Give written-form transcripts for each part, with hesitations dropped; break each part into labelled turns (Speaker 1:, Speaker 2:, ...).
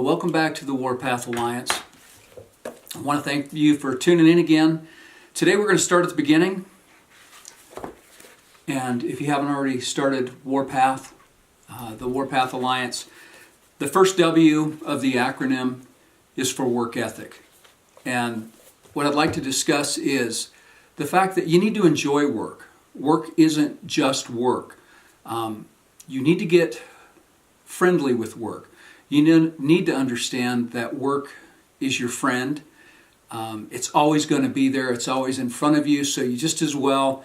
Speaker 1: Well, welcome back to the Warpath Alliance. I want to thank you for tuning in again. Today we're going to start at the beginning. And if you haven't already started Warpath, the Warpath Alliance, the first W of the acronym is for work ethic. And what I'd like to discuss is the fact that you need to enjoy work. Work isn't just work. You need to get friendly with work. You need to understand that work is your friend. It's always going to be there. It's always in front of you. So you just as well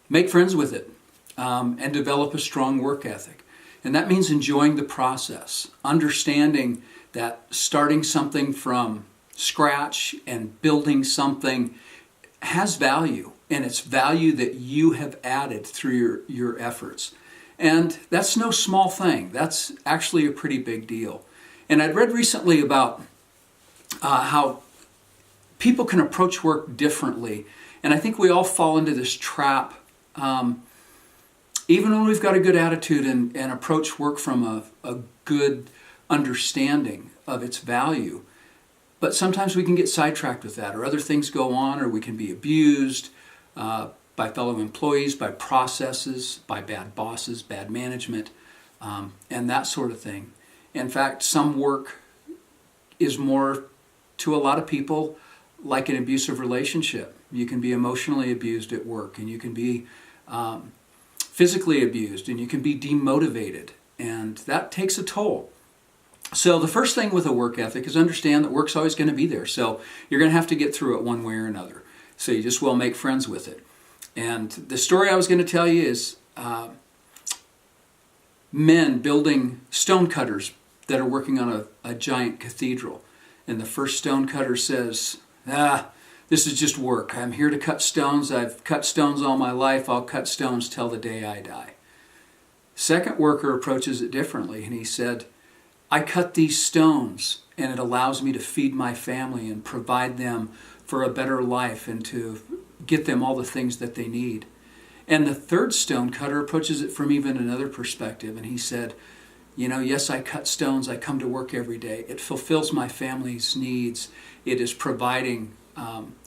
Speaker 1: make friends with it and develop a strong work ethic. And that means enjoying the process, understanding that starting something from scratch and building something has value, and it's value that you have added through your efforts. And that's no small thing. That's actually a pretty big deal. And I'd read recently about how people can approach work differently. And I think we all fall into this trap, even when we've got a good attitude and approach work from a good understanding of its value. But sometimes we can get sidetracked with that, or other things go on, or we can be abused by fellow employees, by processes, by bad bosses, bad management, and that sort of thing. In fact, some work is more, to a lot of people, like an abusive relationship. You can be emotionally abused at work, and you can be physically abused, and you can be demotivated, and that takes a toll. So the first thing with a work ethic is understand that work's always going to be there. So you're going to have to get through it one way or another. So you just will make friends with it. And the story I was going to tell you is men building stone cutters that are working on a giant cathedral. And the first stone cutter says, this is just work. I'm here to cut stones. I've cut stones all my life. I'll cut stones till the day I die. Second worker approaches it differently, and he said, I cut these stones, and it allows me to feed my family and provide them for a better life and to get them all the things that they need. And the third stone cutter approaches it from even another perspective, and he said, yes, I cut stones. I come to work every day. It fulfills my family's needs. It is providing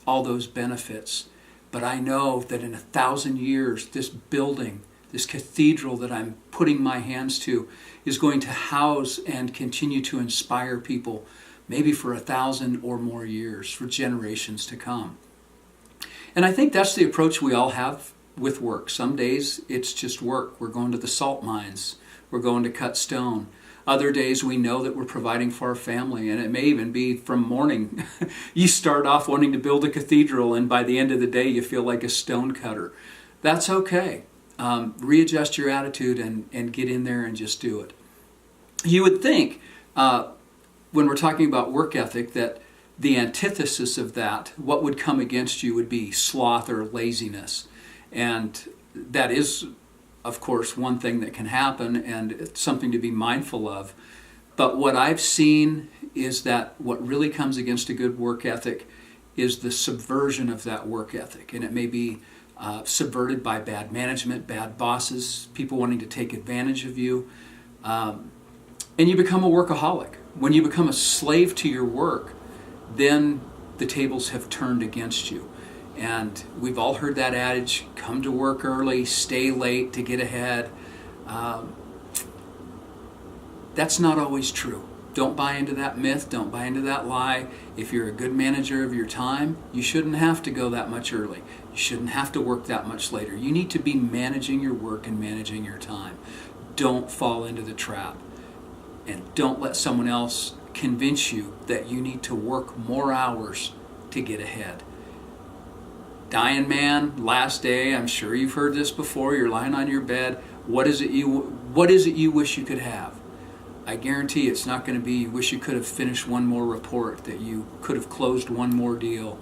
Speaker 1: all those benefits. But I know that in 1,000 years, this building, this cathedral that I'm putting my hands to, is going to house and continue to inspire people, maybe for 1,000 or more years, for generations to come. And I think that's the approach we all have with work. Some days it's just work. We're going to the salt mines. We're going to cut stone. Other days we know that we're providing for our family, and it may even be from morning. You start off wanting to build a cathedral, and by the end of the day you feel like a stone cutter. That's okay. Readjust your attitude and get in there and just do it. You would think, when we're talking about work ethic, that the antithesis of that, what would come against you, would be sloth or laziness. And that is, of course, one thing that can happen, and it's something to be mindful of. But what I've seen is that what really comes against a good work ethic is the subversion of that work ethic. And it may be subverted by bad management, bad bosses, people wanting to take advantage of you. And you become a workaholic. When you become a slave to your work, then the tables have turned against you. And we've all heard that adage, come to work early, stay late to get ahead. That's not always true. Don't buy into that myth. Don't buy into that lie. If you're a good manager of your time, you shouldn't have to go that much early. You shouldn't have to work that much later. You need to be managing your work and managing your time. Don't fall into the trap. And don't let someone else convince you that you need to work more hours to get ahead. Dying man, last day, I'm sure you've heard this before. You're lying on your bed. What is it you wish you could have? I guarantee it's not going to be you wish you could have finished one more report, that you could have closed one more deal.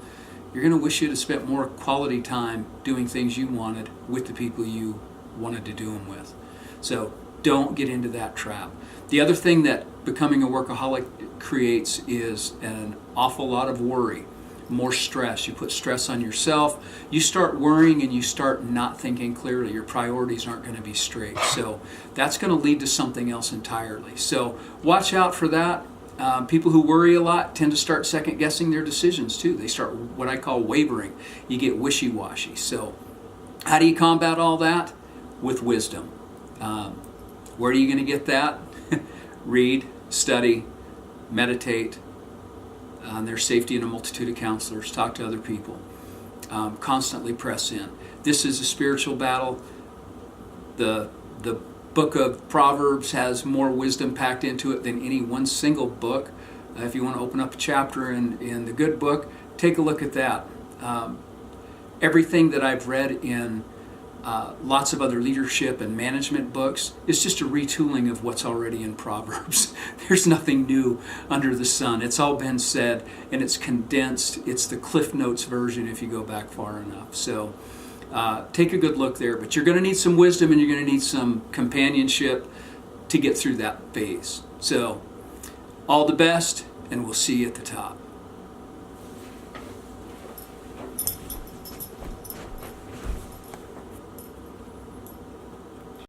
Speaker 1: You're going to wish you'd have spent more quality time doing things you wanted with the people you wanted to do them with. So don't get into that trap. The other thing that becoming a workaholic creates is an awful lot of worry. more stress. You put stress on yourself. You start worrying and you start not thinking clearly. Your priorities aren't going to be straight. So that's going to lead to something else entirely. So watch out for that. People who worry a lot tend to start second guessing their decisions too. They start what I call wavering. You get wishy-washy. So how do you combat all that? With wisdom. Where are you going to get that? Read, study, meditate. There's safety in a multitude of counselors. Talk to other people. Constantly press in. This is a spiritual battle. The book of Proverbs has more wisdom packed into it than any one single book. If you want to open up a chapter in the good book, take a look at that. Everything that I've read in lots of other leadership and management books is just a retooling of what's already in Proverbs. There's nothing new under the sun. It's all been said, and it's condensed. It's the Cliff Notes version if you go back far enough. So take a good look there. But you're going to need some wisdom, and you're going to need some companionship to get through that phase. So all the best, and we'll see you at the top.